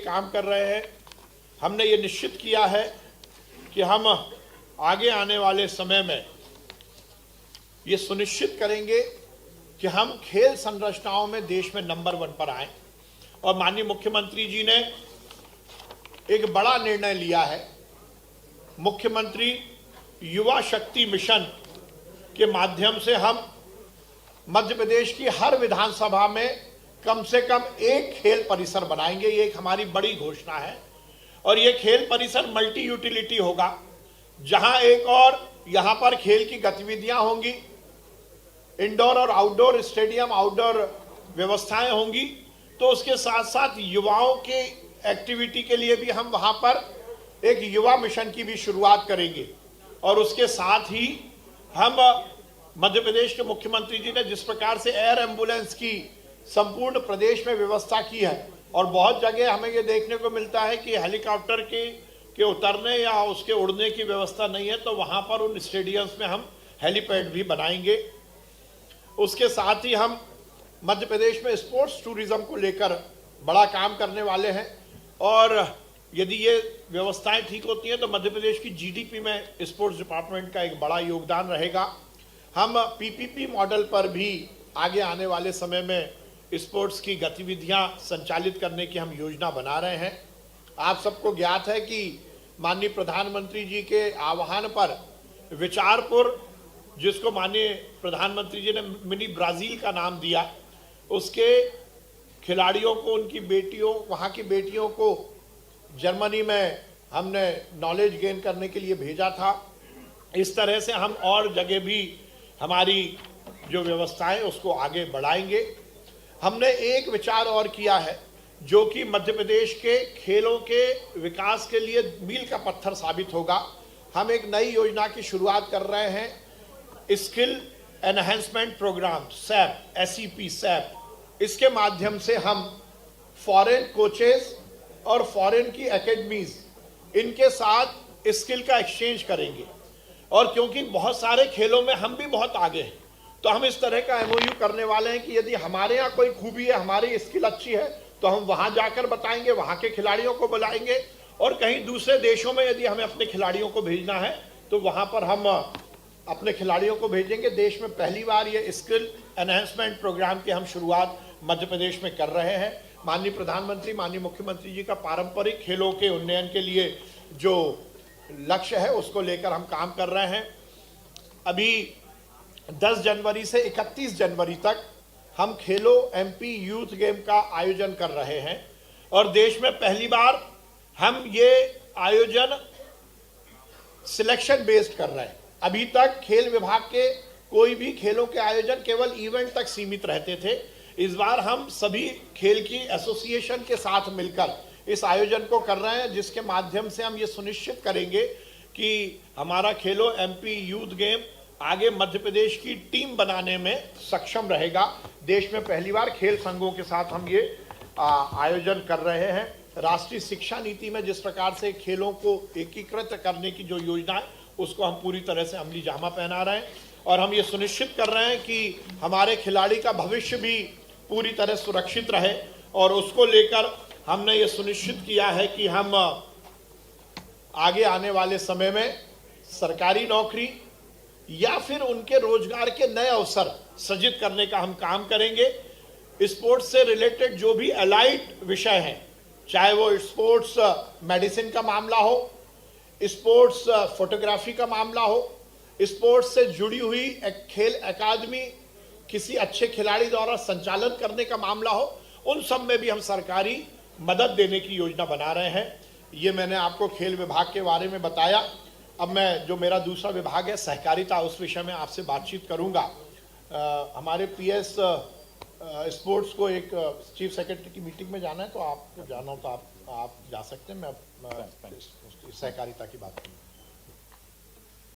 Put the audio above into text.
काम कर रहे हैं। हमने ये निश्चित किया है कि हम आगे आने वाले समय में ये सुनिश्चित करेंगे कि हम खेल संरचनाओं में देश में नंबर 1 पर आए। और माननीय मुख्यमंत्री जी ने एक बड़ा निर्णय लिया है। मुख्यमंत्री युवा शक्ति मिशन के माध्यम से हम मध्य प्रदेश की हर विधानसभा में कम से कम एक खेल परिसर बनाएंगे। ये एक हमारी बड़ी घोषणा है और ये खेल परिसर मल्टी यूटिलिटी होगा, जहां एक और यहां पर खेल की गतिविधियां होंगी, इंडोर और आउटडोर स्टेडियम, आउटडोर व्यवस्थाएं होंगी। तो उसके साथ साथ युवाओं के एक्टिविटी के लिए भी हम वहां पर एक युवा मिशन की भी शुरुआत करेंगे। और उसके साथ ही हम मध्य प्रदेश के मुख्यमंत्री जी ने जिस प्रकार से एयर एम्बुलेंस की संपूर्ण प्रदेश में व्यवस्था की है, और बहुत जगह हमें ये देखने को मिलता है कि हेलीकॉप्टर के उतरने या उसके उड़ने की व्यवस्था नहीं है, तो वहां पर उन स्टेडियम्स में हम हेलीपैड भी बनाएंगे। उसके साथ ही हम मध्य प्रदेश में स्पोर्ट्स टूरिज्म को लेकर बड़ा काम करने वाले हैं, और यदि ये व्यवस्थाएं ठीक होती हैं तो मध्य प्रदेश की जीडीपी में स्पोर्ट्स डिपार्टमेंट का एक बड़ा योगदान रहेगा। हम पीपीपी मॉडल पर भी आगे आने वाले समय में स्पोर्ट्स की गतिविधियां संचालित करने की हम योजना बना रहे हैं। आप सबको ज्ञात है कि माननीय प्रधानमंत्री जी के आह्वान पर विचारपुर, जिसको माननीय प्रधानमंत्री जी ने मिनी ब्राजील का नाम दिया, उसके खिलाड़ियों को, उनकी बेटियों, वहाँ की बेटियों को जर्मनी में हमने नॉलेज गेन करने के लिए भेजा था। इस तरह से हम और जगह भी हमारी जो व्यवस्थाएं उसको आगे बढ़ाएंगे। हमने एक विचार और किया है जो कि मध्य प्रदेश के खेलों के विकास के लिए मील का पत्थर साबित होगा। हम एक नई योजना की शुरुआत कर रहे हैं, स्किल एनहेंसमेंट प्रोग्राम, सैप। इसके माध्यम से हम फॉरेन कोचेस और फॉरेन की एकेडमीज, इनके साथ स्किल का एक्सचेंज करेंगे। और क्योंकि बहुत सारे खेलों में हम भी बहुत आगे हैं, तो हम इस तरह का एमओयू करने वाले हैं कि यदि हमारे यहाँ कोई खूबी है, हमारी स्किल अच्छी है, तो हम वहाँ जाकर बताएंगे, वहाँ के खिलाड़ियों को बुलाएंगे। और कहीं दूसरे देशों में यदि हमें अपने खिलाड़ियों को भेजना है तो वहाँ पर हम अपने खिलाड़ियों को भेजेंगे। देश में पहली बार ये स्किल एनहेंसमेंट प्रोग्राम की हम शुरुआत मध्य प्रदेश में कर रहे हैं। माननीय प्रधानमंत्री, माननीय मुख्यमंत्री जी का पारंपरिक खेलों के उन्नयन के लिए जो लक्ष्य है उसको लेकर हम काम कर रहे हैं। अभी 10 जनवरी से 31 जनवरी तक हम खेलो एमपी यूथ गेम का आयोजन कर रहे हैं, और देश में पहली बार हम ये आयोजन सिलेक्शन बेस्ड कर रहे हैं। अभी तक खेल विभाग के कोई भी खेलों के आयोजन केवल इवेंट तक सीमित रहते थे। इस बार हम सभी खेल की एसोसिएशन के साथ मिलकर इस आयोजन को कर रहे हैं, जिसके माध्यम से हम ये सुनिश्चित करेंगे कि हमारा खेलो एमपी यूथ गेम आगे मध्य प्रदेश की टीम बनाने में सक्षम रहेगा। देश में पहली बार खेल संघों के साथ हम ये आयोजन कर रहे हैं। राष्ट्रीय शिक्षा नीति में जिस प्रकार से खेलों को एकीकृत करने की जो योजना है उसको हम पूरी तरह से अमली जामा पहना रहे हैं, और हम ये सुनिश्चित कर रहे हैं कि हमारे खिलाड़ी का भविष्य भी पूरी तरह सुरक्षित रहे। और उसको लेकर हमने ये सुनिश्चित किया है कि हम आगे आने वाले समय में सरकारी नौकरी या फिर उनके रोजगार के नए अवसर सृजित करने का हम काम करेंगे। स्पोर्ट्स से रिलेटेड जो भी अलाइड विषय हैं, चाहे वो स्पोर्ट्स मेडिसिन का मामला हो, स्पोर्ट्स फोटोग्राफी का मामला हो, स्पोर्ट्स से जुड़ी हुई खेल अकादमी किसी अच्छे खिलाड़ी द्वारा संचालन करने का मामला हो, उन सब में भी हम सरकारी मदद देने की योजना बना रहे हैं। ये मैंने आपको खेल विभाग के बारे में बताया। अब मैं जो मेरा दूसरा विभाग है सहकारिता, उस विषय में आपसे बातचीत करूंगा। हमारे पीएस स्पोर्ट्स को एक चीफ सेक्रेटरी की मीटिंग में जाना है, तो आपको जाना हो तो आप जा सकते हैं। मैं सहकारिता की बात करूँ।